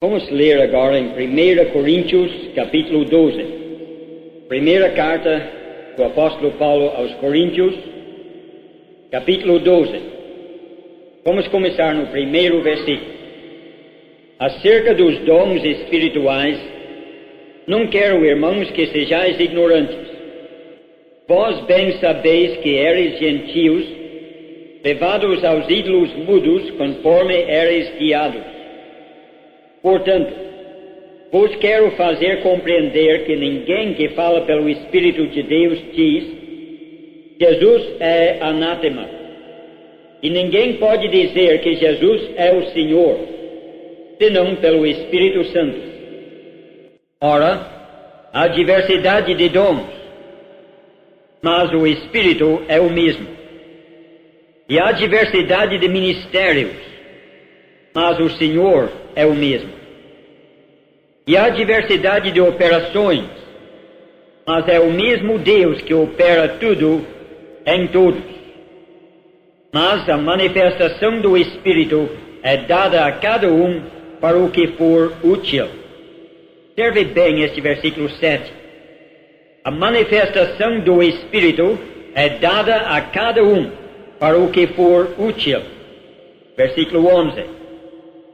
Vamos ler agora em 1 Coríntios, capítulo 12. Primeira carta do apóstolo Paulo aos Coríntios, capítulo 12. Vamos começar no primeiro versículo. Acerca dos dons espirituais, não quero, irmãos, que sejais ignorantes. Vós bem sabeis que eres gentios, levados aos ídolos mudos, conforme eres guiados. Portanto, vos quero fazer compreender que ninguém que fala pelo Espírito de Deus diz: Jesus é anátema. E ninguém pode dizer que Jesus é o Senhor, senão pelo Espírito Santo. Ora, há diversidade de dons, mas o Espírito é o mesmo. E há diversidade de ministérios, mas o Senhor é o mesmo. E há diversidade de operações, mas é o mesmo Deus que opera tudo em todos. Mas a manifestação do Espírito é dada a cada um para o que for útil. Observe bem este versículo 7. A manifestação do Espírito é dada a cada um para o que for útil. Versículo 11.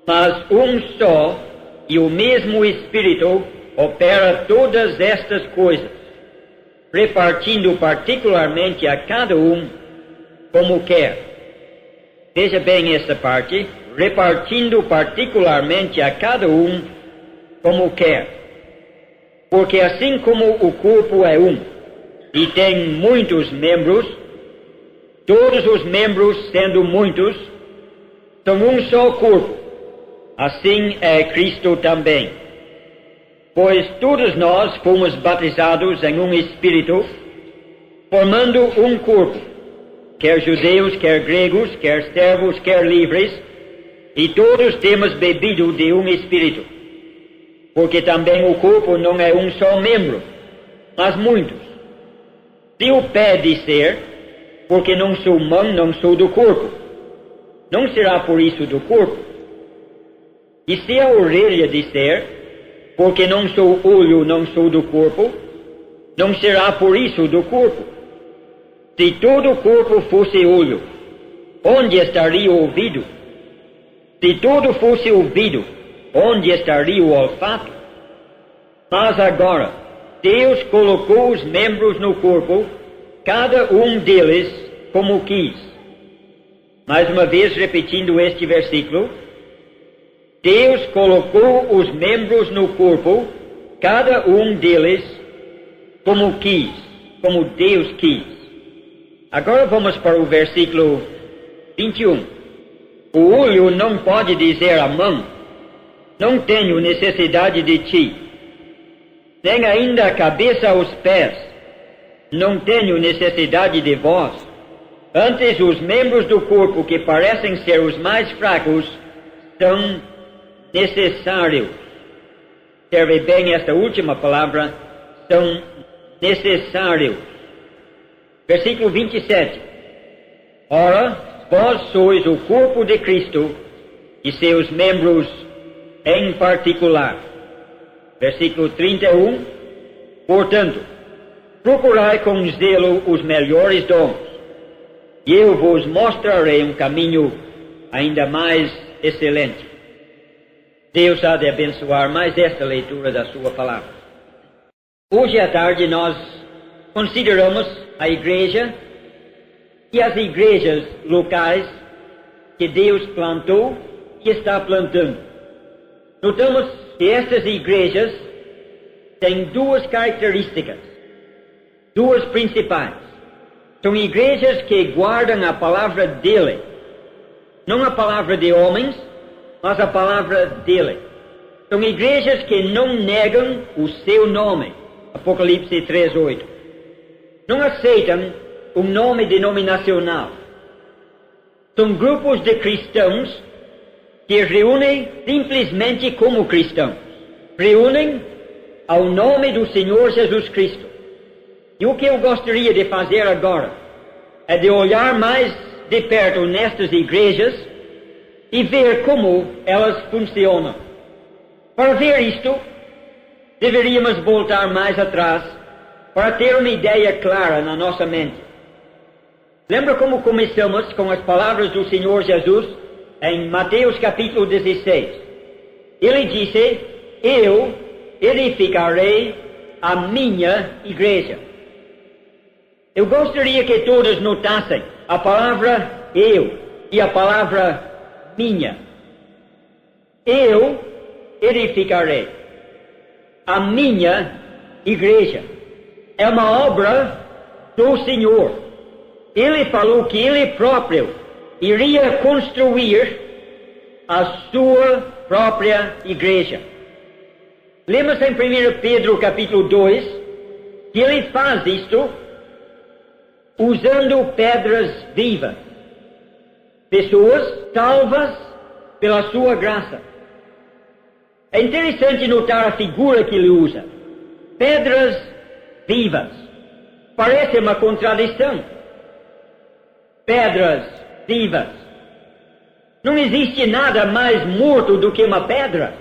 Mas um só e o mesmo Espírito opera todas estas coisas, repartindo particularmente a cada um como quer. Veja bem esta parte, repartindo particularmente a cada um como quer. Porque assim como o corpo é um e tem muitos membros, todos os membros, sendo muitos, são um só corpo. Assim é Cristo também. Pois todos nós fomos batizados em um Espírito, formando um corpo, quer judeus, quer gregos, quer servos, quer livres, e todos temos bebido de um Espírito. Porque também o corpo não é um só membro, mas muitos. Se o pé disser, porque não sou mão, não sou do corpo, não será por isso do corpo. E se a orelha disser, porque não sou olho, não sou do corpo, não será por isso do corpo. Se todo o corpo fosse olho, onde estaria o ouvido? Se todo fosse ouvido, onde estaria o olfato? Mas agora, Deus colocou os membros no corpo, cada um deles como quis. Mais uma vez, repetindo este versículo, Deus colocou os membros no corpo, cada um deles como quis, como Deus quis. Agora vamos para o versículo 21. O olho não pode dizer à mão: não tenho necessidade de ti. Nem ainda a cabeça aos pés: não tenho necessidade de vós. Antes, os membros do corpo que parecem ser os mais fracos são necessários. Observe bem esta última palavra: são necessários. Versículo 27. Ora, vós sois o corpo de Cristo e seus membros em particular. Versículo 31. Portanto, procurai com zelo os melhores dons, e eu vos mostrarei um caminho ainda mais excelente. Deus há de abençoar mais esta leitura da sua palavra. Hoje à tarde nós consideramos a igreja e as igrejas locais que Deus plantou e está plantando. Notamos que estas igrejas têm duas características, duas principais. São igrejas que guardam a palavra dele, não a palavra de homens, mas a palavra dele. São igrejas que não negam o seu nome. Apocalipse 3:8. Não aceitam um nome denominacional. São grupos de cristãos que reúnem simplesmente como cristãos. Reúnem ao nome do Senhor Jesus Cristo. E o que eu gostaria de fazer agora é de olhar mais de perto nestas igrejas e ver como elas funcionam. Para ver isto, deveríamos voltar mais atrás para ter uma ideia clara na nossa mente. Lembra como começamos com as palavras do Senhor Jesus em Mateus capítulo 16? Ele disse: eu edificarei a minha igreja. Eu gostaria que todos notassem a palavra eu e a palavra minha. Eu edificarei a minha igreja. É uma obra do Senhor. Ele falou que Ele próprio iria construir a sua própria igreja. Lemos em 1 Pedro capítulo 2 que Ele faz isto usando pedras vivas. Pessoas salvas pela sua graça. É interessante notar a figura que ele usa. Pedras vivas. Parece uma contradição. Pedras vivas. Não existe nada mais morto do que uma pedra.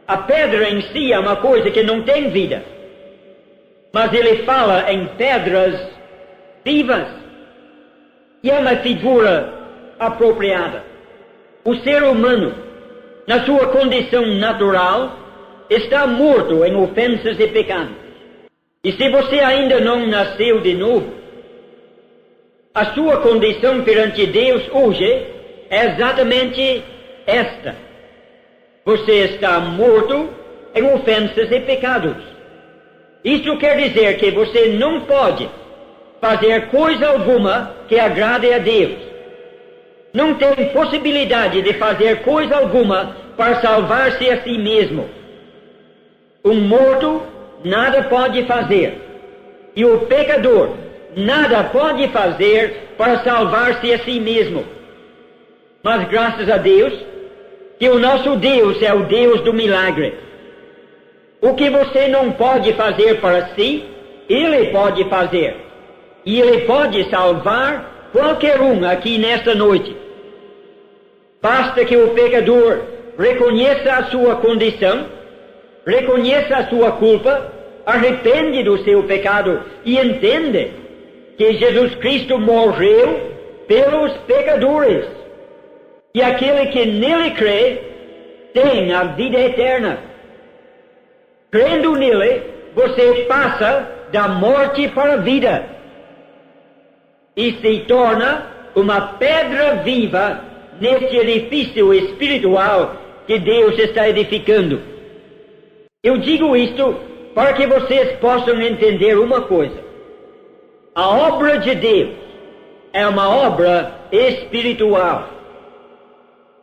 A pedra em si é uma coisa que não tem vida. Mas ele fala em pedras vivas. E é uma figura apropriada. O ser humano, na sua condição natural, está morto em ofensas e pecados. E se você ainda não nasceu de novo, a sua condição perante Deus hoje é exatamente esta. Você está morto em ofensas e pecados. Isso quer dizer que você não pode fazer coisa alguma que agrade a Deus. Não tem possibilidade de fazer coisa alguma para salvar-se a si mesmo. Um morto nada pode fazer. E o pecador nada pode fazer para salvar-se a si mesmo. Mas graças a Deus, que o nosso Deus é o Deus do milagre. O que você não pode fazer para si, Ele pode fazer. E Ele pode salvar qualquer um aqui nesta noite. Basta que o pecador reconheça a sua condição, reconheça a sua culpa, arrepende do seu pecado e entende que Jesus Cristo morreu pelos pecadores. E aquele que nele crê tem a vida eterna. Crendo nele, você passa da morte para a vida e se torna uma pedra viva neste edifício espiritual que Deus está edificando. Eu digo isto para que vocês possam entender uma coisa. A obra de Deus é uma obra espiritual.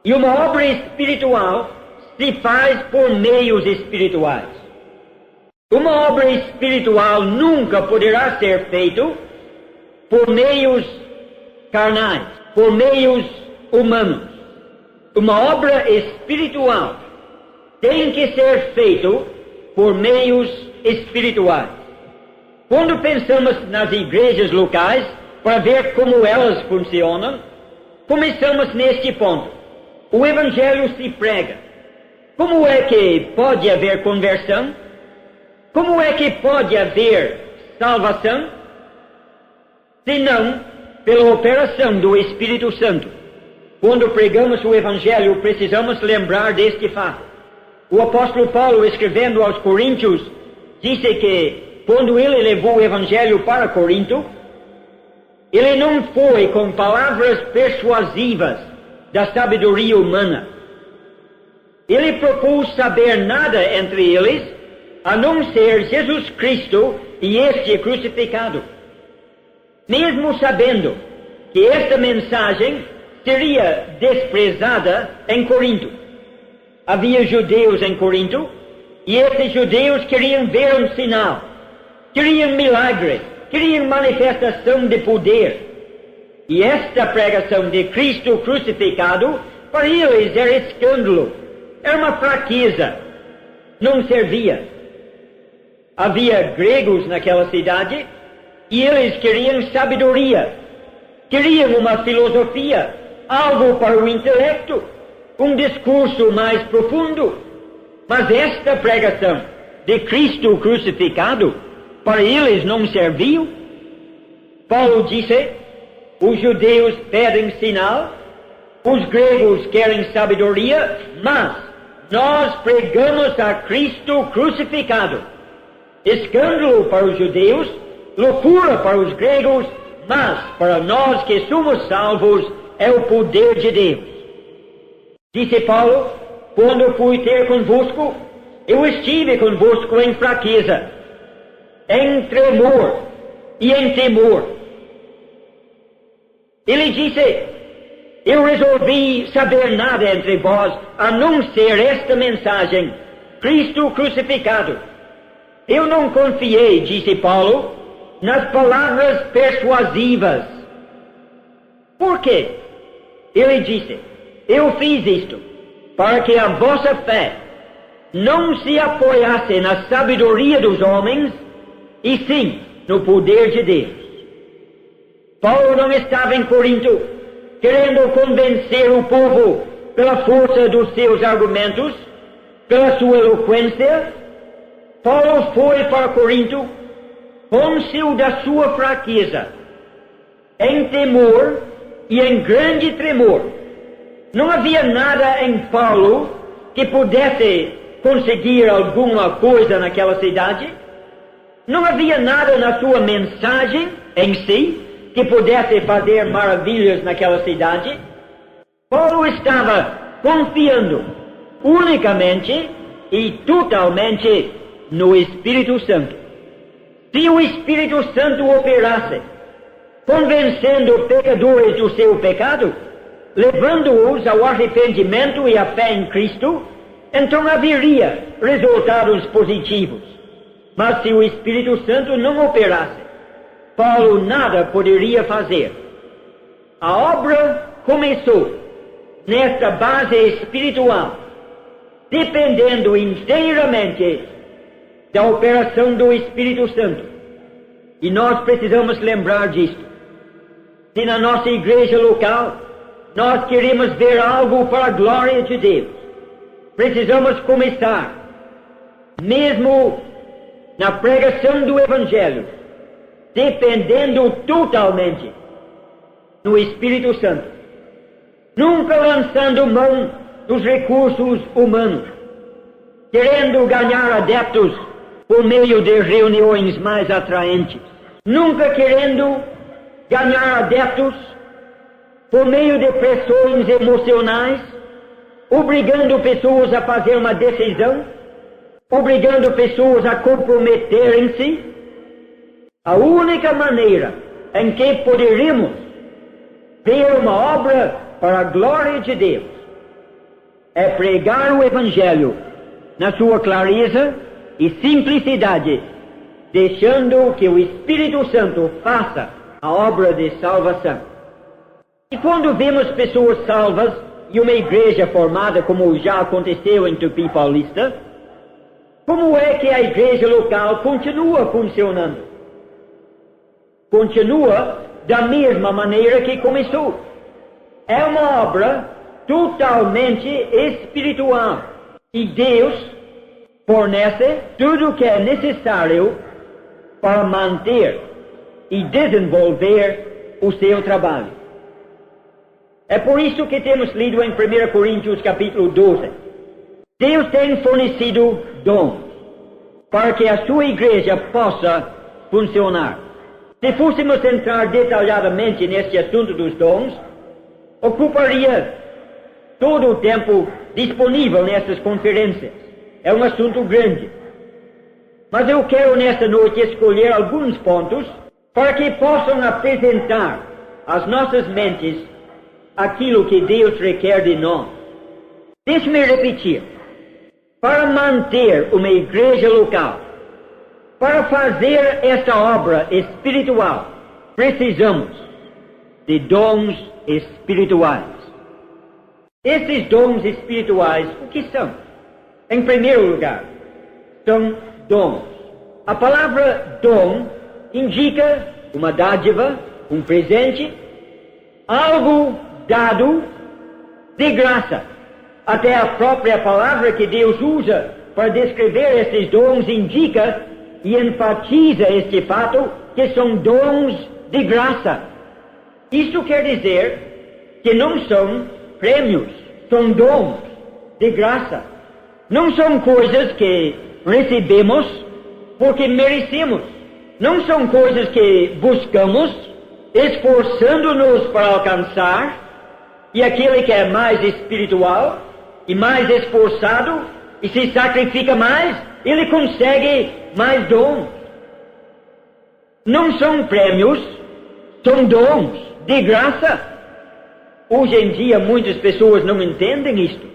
E uma obra espiritual se faz por meios espirituais. Uma obra espiritual nunca poderá ser feita por meios carnais, por meios humanos. Uma obra espiritual tem que ser feita por meios espirituais. Quando pensamos nas igrejas locais, para ver como elas funcionam, começamos neste ponto. O Evangelho se prega. Como é que pode haver conversão? Como é que pode haver salvação? Senão pela operação do Espírito Santo. Quando pregamos o Evangelho, precisamos lembrar deste fato. O apóstolo Paulo, escrevendo aos Coríntios, disse que quando ele levou o Evangelho para Corinto, ele não foi com palavras persuasivas da sabedoria humana. Ele propôs saber nada entre eles, a não ser Jesus Cristo e este crucificado. Mesmo sabendo que esta mensagem seria desprezada em Corinto. Havia judeus em Corinto, e esses judeus queriam ver um sinal, queriam milagre, queriam manifestação de poder. E esta pregação de Cristo crucificado, para eles era escândalo, era uma fraqueza, não servia. Havia gregos naquela cidade, e eles queriam sabedoria, queriam uma filosofia, algo para o intelecto, um discurso mais profundo. Mas esta pregação de Cristo crucificado, para eles não serviu. Paulo disse, os judeus pedem sinal, os gregos querem sabedoria, mas nós pregamos a Cristo crucificado. Escândalo para os judeus, loucura para os gregos, mas para nós que somos salvos é o poder de Deus. Disse Paulo, quando fui ter convosco, eu estive convosco em fraqueza, em tremor e em temor. Ele disse, eu resolvi saber nada entre vós, a não ser esta mensagem, Cristo crucificado. Eu não confiei, disse Paulo, nas palavras persuasivas. Por quê? Ele disse, eu fiz isto, para que a vossa fé não se apoiasse na sabedoria dos homens, e sim no poder de Deus. Paulo não estava em Corinto, querendo convencer o povo pela força dos seus argumentos, pela sua eloquência. Paulo foi para Corinto cônscio da sua fraqueza, em temor e em grande tremor. Não havia nada em Paulo que pudesse conseguir alguma coisa naquela cidade. Não havia nada na sua mensagem em si que pudesse fazer maravilhas naquela cidade. Paulo estava confiando unicamente e totalmente no Espírito Santo. Se o Espírito Santo operasse, convencendo pecadores do seu pecado, levando-os ao arrependimento e à fé em Cristo, então haveria resultados positivos. Mas se o Espírito Santo não operasse, Paulo nada poderia fazer. A obra começou nesta base espiritual, dependendo inteiramente da operação do Espírito Santo. E nós precisamos lembrar disto. Se na nossa igreja local nós queremos ver algo para a glória de Deus, precisamos começar, mesmo na pregação do Evangelho, dependendo totalmente do Espírito Santo, nunca lançando mão dos recursos humanos, querendo ganhar adeptos por meio de reuniões mais atraentes, nunca querendo ganhar adeptos por meio de pressões emocionais, obrigando pessoas a fazer uma decisão, obrigando pessoas a comprometerem-se. A única maneira em que poderíamos ver uma obra para a glória de Deus é pregar o Evangelho na sua clareza e simplicidade, deixando que o Espírito Santo faça a obra de salvação. E quando vemos pessoas salvas e uma igreja formada, como já aconteceu em Tupi Paulista, como é que a igreja local continua funcionando? Continua da mesma maneira que começou. É uma obra totalmente espiritual. E Deus fornece tudo o que é necessário para manter e desenvolver o seu trabalho. É por isso que temos lido em 1 Coríntios capítulo 12. Deus tem fornecido dons para que a sua igreja possa funcionar. Se fôssemos entrar detalhadamente neste assunto dos dons, ocuparia todo o tempo disponível nessas conferências. É um assunto grande. Mas eu quero nesta noite escolher alguns pontos para que possam apresentar às nossas mentes aquilo que Deus requer de nós. Deixe-me repetir. Para manter uma igreja local, para fazer esta obra espiritual, precisamos de dons espirituais. Esses dons espirituais, o que são? Em primeiro lugar, são dons. A palavra dom indica uma dádiva, um presente, algo dado de graça, Até a própria palavra que Deus usa para descrever esses dons indica e enfatiza este fato que são dons de graça. Isso quer dizer que não são prêmios, são dons de graça. Não são coisas que recebemos porque merecemos. Não são coisas que buscamos, esforçando-nos para alcançar, e aquele que é mais espiritual e mais esforçado e se sacrifica mais, ele consegue mais dons. Não são prêmios, são dons de graça. Hoje em dia muitas pessoas não entendem isto.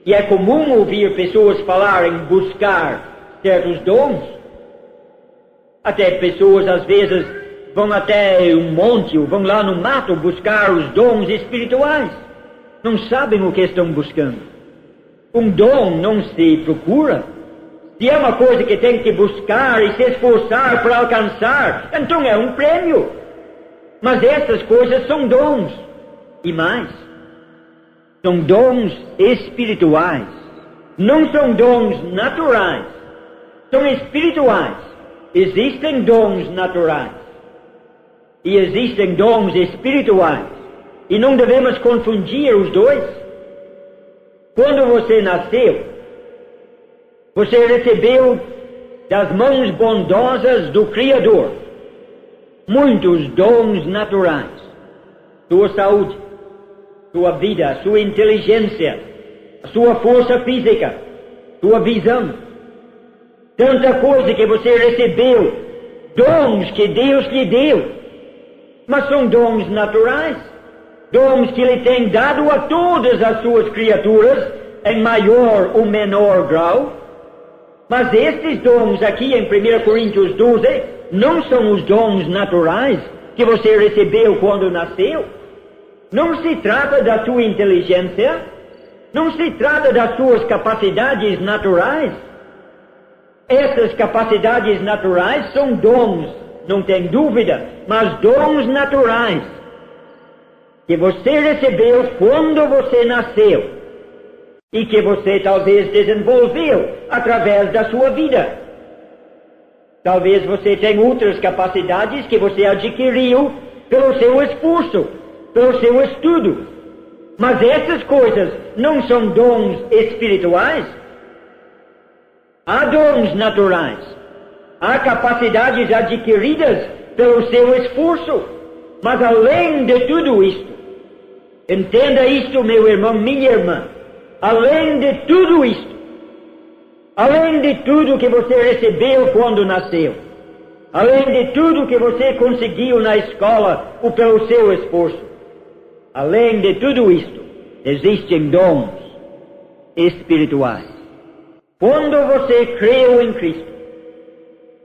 E é comum ouvir pessoas falarem buscar certos dons. Até pessoas às vezes vão até um monte ou vão lá no mato buscar os dons espirituais. Não sabem o que estão buscando. Um dom não se procura. Se é uma coisa que tem que buscar e se esforçar para alcançar, então é um prêmio. Mas essas coisas são dons. E mais, são dons espirituais. Não são dons naturais. São espirituais. Existem dons naturais. E existem dons espirituais. E não devemos confundir os dois. Quando você nasceu, você recebeu das mãos bondosas do Criador muitos dons naturais. Sua saúde, sua vida, sua inteligência, a sua força física, sua visão. Tanta coisa que você recebeu, dons que Deus lhe deu. Mas são dons naturais. Dons que Ele tem dado a todas as suas criaturas, em maior ou menor grau. Mas estes dons aqui em 1 Coríntios 12, não são os dons naturais que você recebeu quando nasceu. Não se trata da sua inteligência, não se trata das suas capacidades naturais. Essas capacidades naturais são dons, não tem dúvida, mas dons naturais que você recebeu quando você nasceu e que você talvez desenvolveu através da sua vida. Talvez você tenha outras capacidades que você adquiriu pelo seu esforço, pelo seu estudo. Mas essas coisas não são dons espirituais. Há dons naturais. Há capacidades adquiridas pelo seu esforço. Mas além de tudo isto, entenda isto, meu irmão, minha irmã, além de tudo isto, além de tudo que você recebeu quando nasceu, além de tudo que você conseguiu na escola ou pelo seu esforço, além de tudo isto, existem dons espirituais. Quando você creu em Cristo,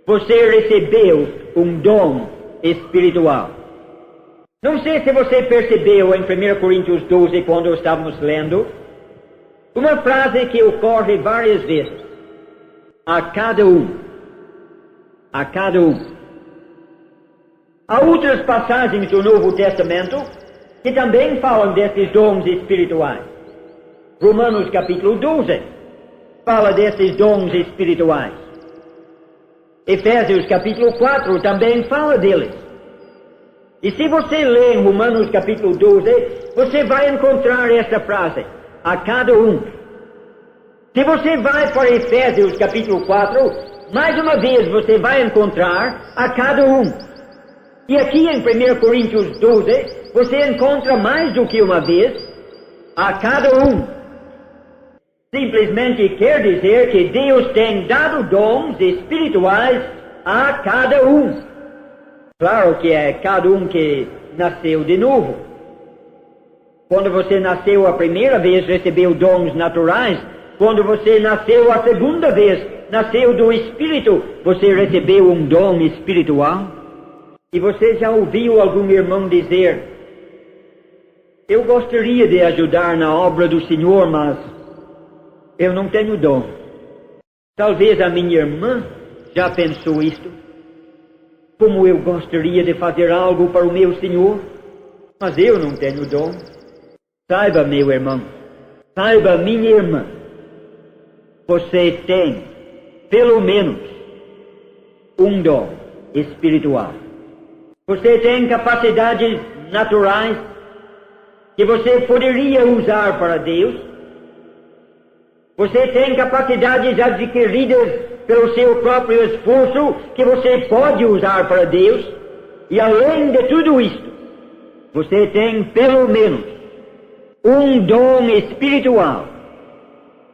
você recebeu um dom espiritual. Não sei se você percebeu em 1 Coríntios 12, quando estávamos lendo, uma frase que ocorre várias vezes. A cada um. A cada um. Há outras passagens do Novo Testamento que também falam desses dons espirituais. Romanos capítulo 12 fala desses dons espirituais. Efésios capítulo 4 também fala deles. E se você lê em Romanos capítulo 12, você vai encontrar esta frase, a cada um. Se você vai para Efésios capítulo 4, mais uma vez você vai encontrar a cada um. E aqui em 1 Coríntios 12, você encontra mais do que uma vez, a cada um. Simplesmente quer dizer que Deus tem dado dons espirituais a cada um. Claro que é cada um que nasceu de novo. Quando você nasceu a primeira vez, recebeu dons naturais. Quando você nasceu a segunda vez, nasceu do Espírito, você recebeu um dom espiritual. E você já ouviu algum irmão dizer: eu gostaria de ajudar na obra do Senhor, mas eu não tenho dom. Talvez a minha irmã já pensou isto. Como eu gostaria de fazer algo para o meu Senhor, mas eu não tenho dom. Saiba, meu irmão, Saiba, minha irmã, você tem, pelo menos, um dom espiritual. Você tem capacidades naturais que você poderia usar para Deus. Você tem capacidades adquiridas pelo seu próprio esforço que você pode usar para Deus. E além de tudo isto, você tem pelo menos um dom espiritual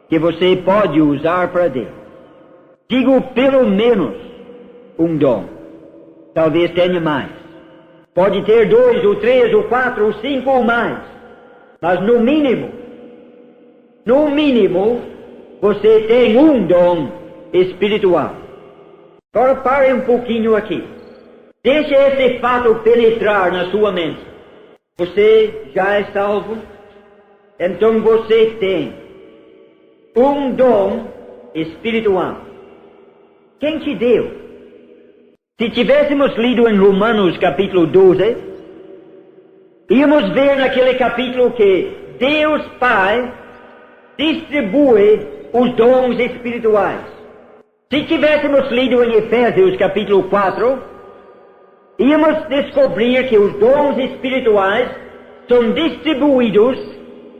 que você pode usar para Deus. Digo pelo menos um dom. Talvez tenha mais. Pode ter 2, ou 3, ou 4, ou 5 ou mais. Mas no mínimo, você tem um dom espiritual. Agora pare um pouquinho aqui. Deixe esse fato penetrar na sua mente. Você já é salvo? Então você tem um dom espiritual. Quem te deu? Se tivéssemos lido em Romanos capítulo 12, íamos ver naquele capítulo que Deus Pai distribui os dons espirituais. Se tivéssemos lido em Efésios capítulo 4, íamos descobrir que os dons espirituais são distribuídos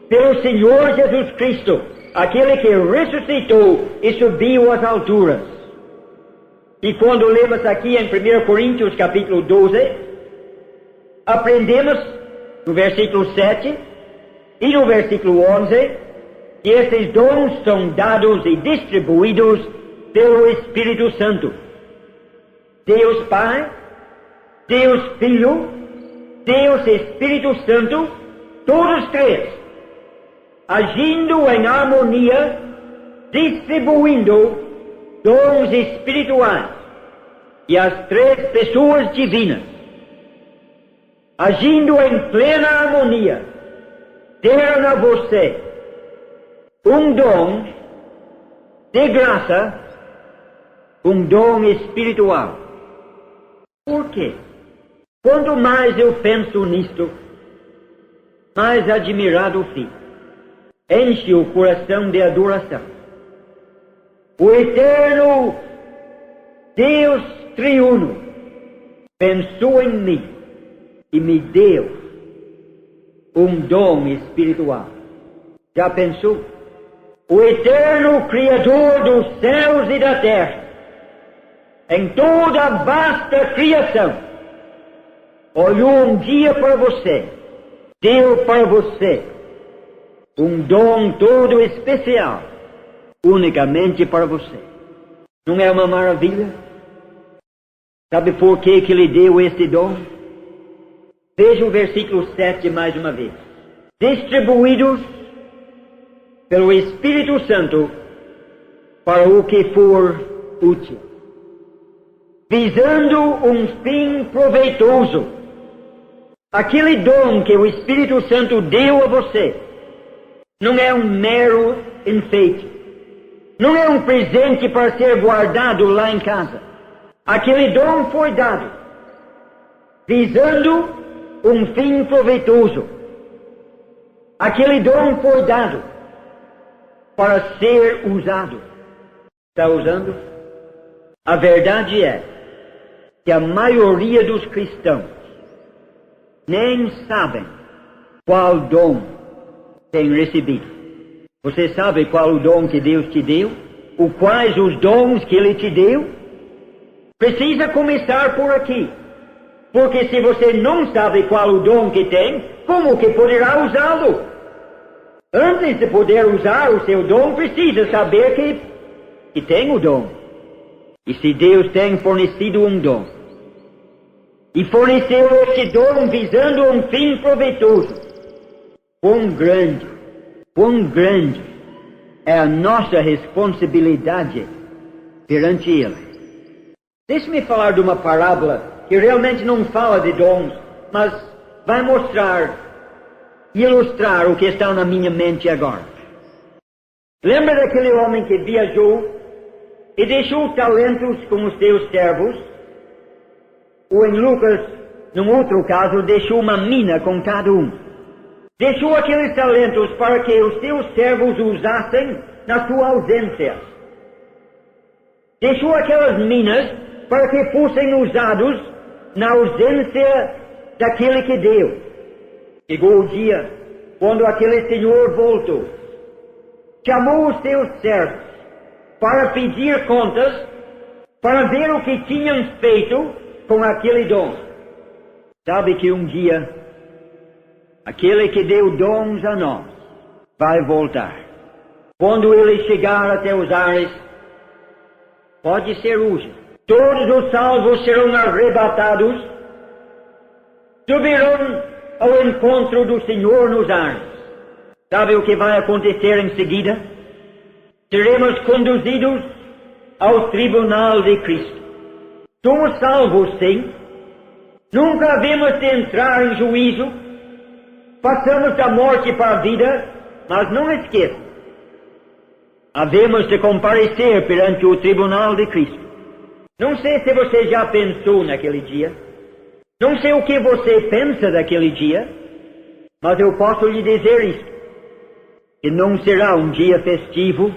pelo Senhor Jesus Cristo, aquele que ressuscitou e subiu às alturas. E quando lemos aqui em 1 Coríntios capítulo 12, aprendemos no versículo 7 e no versículo 11 que esses dons são dados e distribuídos pelo Espírito Santo. Deus Pai, Deus Filho, Deus Espírito Santo, todos três, agindo em harmonia, distribuindo dons espirituais, e as três pessoas divinas, agindo em plena harmonia, deram a você um dom de graça, um dom espiritual. Por quê? Quanto mais eu penso nisto, mais admirado fico. Enche o coração de adoração. O eterno Deus triuno pensou em mim e me deu um dom espiritual. Já pensou? O eterno Criador dos céus e da terra, em toda a vasta criação, olhou um dia para você, deu para você um dom todo especial, unicamente para você. Não é uma maravilha? Sabe por que lhe deu este dom? Veja o versículo 7 mais uma vez. Distribuídos pelo Espírito Santo para o que for útil, visando um fim proveitoso. Aquele dom que o Espírito Santo deu a você não é um mero enfeite, não é um presente para ser guardado lá em casa. Aquele dom foi dado visando um fim proveitoso. Aquele dom foi dado para ser usado. Está usando? A verdade é que a maioria dos cristãos nem sabem qual dom tem recebido. Você sabe qual o dom que Deus te deu? Ou quais os dons que Ele te deu? Precisa começar por aqui. Porque se você não sabe qual o dom que tem, como que poderá usá-lo? Antes de poder usar o seu dom, precisa saber que tem o dom. E se Deus tem fornecido um dom, e forneceu este dom visando um fim proveitoso, quão grande é a nossa responsabilidade perante Ele. Deixe-me falar de uma parábola que realmente não fala de dons, mas vai mostrar e ilustrar o que está na minha mente agora. Lembra daquele homem que viajou e deixou talentos com os seus servos? Ou em Lucas, num outro caso, deixou uma mina com cada um. Deixou aqueles talentos para que os seus servos usassem na sua ausência. Deixou aquelas minas para que fossem usados na ausência daquele que deu. Chegou o dia quando aquele senhor voltou, chamou os seus servos para pedir contas, para ver o que tinham feito com aquele dom. Sabe que um dia, aquele que deu dons a nós vai voltar. Quando ele chegar até os ares, pode ser hoje, todos os salvos serão arrebatados, subirão ao encontro do Senhor nos ares. Sabe o que vai acontecer em seguida? Seremos conduzidos ao tribunal de Cristo. Somos salvos, sim. Nunca havemos de entrar em juízo. Passamos da morte para a vida, mas não esqueça. Havemos de comparecer perante o tribunal de Cristo. Não sei se você já pensou naquele dia. Não sei o que você pensa daquele dia, mas eu posso lhe dizer isto: que não será um dia festivo,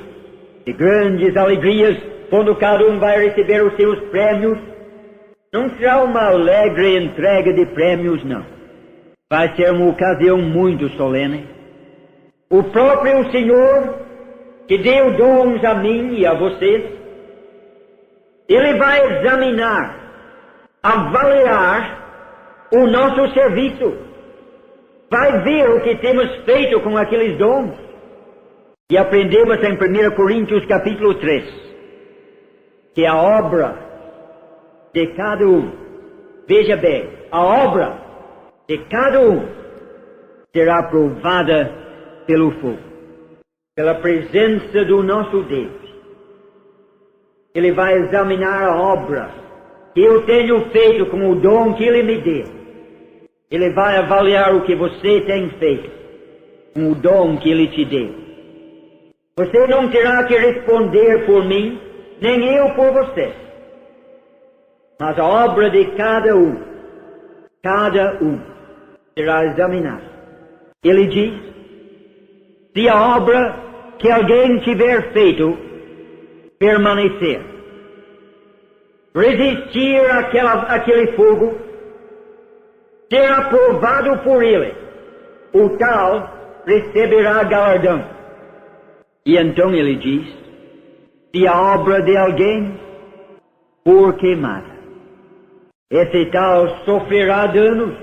de grandes alegrias, quando cada um vai receber os seus prêmios. Não será uma alegre entrega de prêmios, não. Vai ser uma ocasião muito solene. O próprio Senhor, que deu dons a mim e a vocês, Ele vai examinar, avaliar o nosso serviço. Vai ver o que temos feito com aqueles dons. E aprendemos em 1 Coríntios capítulo 3, que a obra de cada um, veja bem, a obra de cada um será provada pelo fogo, pela presença do nosso Deus. Ele vai examinar a obra que eu tenho feito com o dom que Ele me deu. Ele vai avaliar o que você tem feito com o dom que Ele te deu. Você não terá que responder por mim, nem eu por você. Mas a obra de cada um será examinada. Ele diz: se a obra que alguém tiver feito permanecer, resistir àquele fogo, ser aprovado por ele, o tal receberá galardão. E então ele diz: se a obra de alguém for queimada, esse tal sofrerá danos.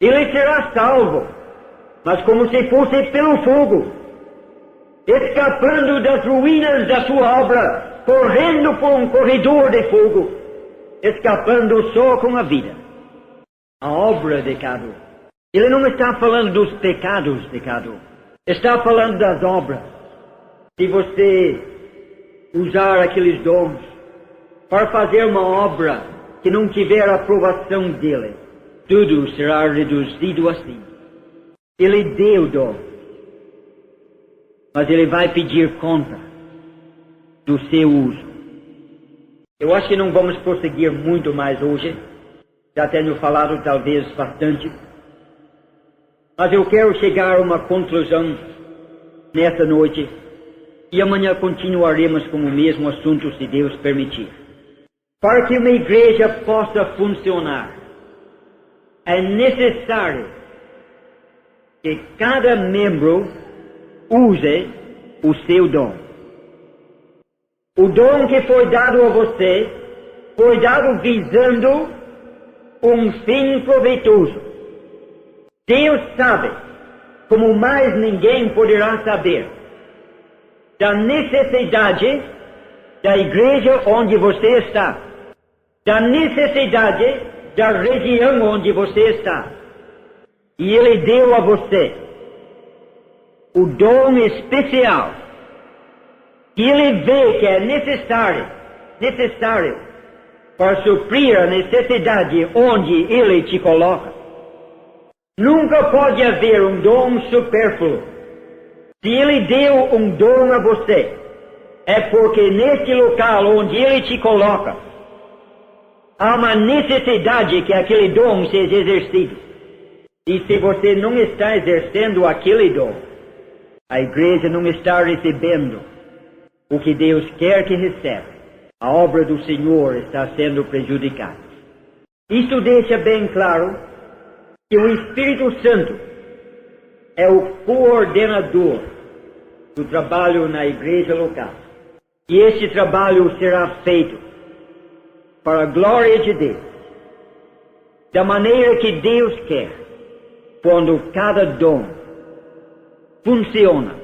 Ele será salvo, mas como se fosse pelo fogo, escapando das ruínas da sua obra, correndo por um corredor de fogo, escapando só com a vida. A obra de cada um. Ele não está falando dos pecados de cada um. Está falando das obras. Se você usar aqueles dons para fazer uma obra que não tiver a aprovação dele, tudo será reduzido assim. Ele deu dom, mas ele vai pedir conta do seu uso. Eu acho que não vamos prosseguir muito mais hoje. Já tenho falado talvez bastante. Mas eu quero chegar a uma conclusão nessa noite. E amanhã continuaremos com o mesmo assunto, se Deus permitir. Para que uma igreja possa funcionar, é necessário que cada membro use o seu dom. O dom que foi dado a você foi dado visando um fim proveitoso. Deus sabe, como mais ninguém poderá saber, da necessidade da igreja onde você está, da necessidade da região onde você está. E Ele deu a você o dom especial que Ele vê que é necessário para suprir a necessidade onde Ele te coloca. Nunca pode haver um dom supérfluo. Se Ele deu um dom a você, é porque neste local onde Ele te coloca, há uma necessidade que aquele dom seja exercido. E se você não está exercendo aquele dom, a igreja não está recebendo o que Deus quer que receba. A obra do Senhor está sendo prejudicada. Isto deixa bem claro que o Espírito Santo é o coordenador do trabalho na igreja local. E este trabalho será feito para a glória de Deus, da maneira que Deus quer, quando cada dom funciona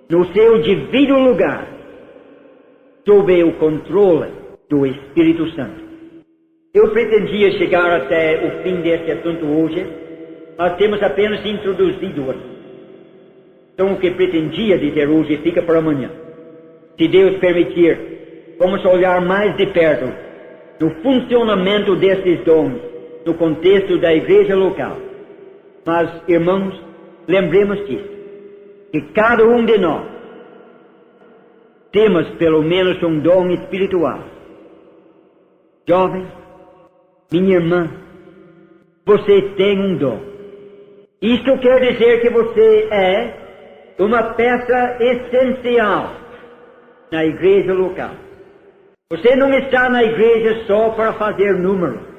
no seu devido lugar, sob o controle do Espírito Santo. Eu pretendia chegar até o fim deste assunto hoje, mas temos apenas introduzido o assunto. Então o que pretendia dizer hoje fica para amanhã. Se Deus permitir, vamos olhar mais de perto no funcionamento desses dons, no contexto da igreja local. Mas, irmãos, lembremos disso, que cada um de nós temos pelo menos um dom espiritual. Jovem, minha irmã, você tem um dom. Isto quer dizer que você é uma peça essencial na igreja local. Você não está na igreja só para fazer números.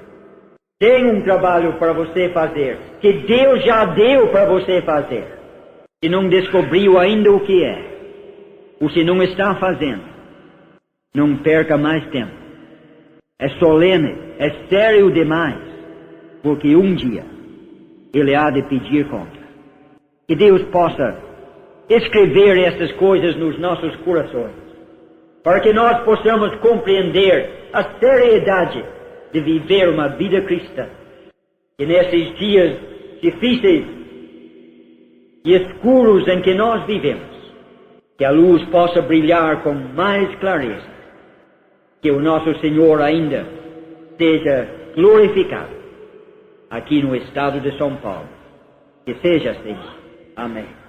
Tem um trabalho para você fazer, que Deus já deu para você fazer. Se não descobriu ainda o que é, ou se não está fazendo, não perca mais tempo. É solene, é sério demais, porque um dia Ele há de pedir conta. Que Deus possa escrever essas coisas nos nossos corações, para que nós possamos compreender a seriedade de viver uma vida cristã. E nesses dias difíceis e escuros em que nós vivemos, que a luz possa brilhar com mais clareza, que o nosso Senhor ainda seja glorificado aqui no estado de São Paulo. Que seja assim. Amém.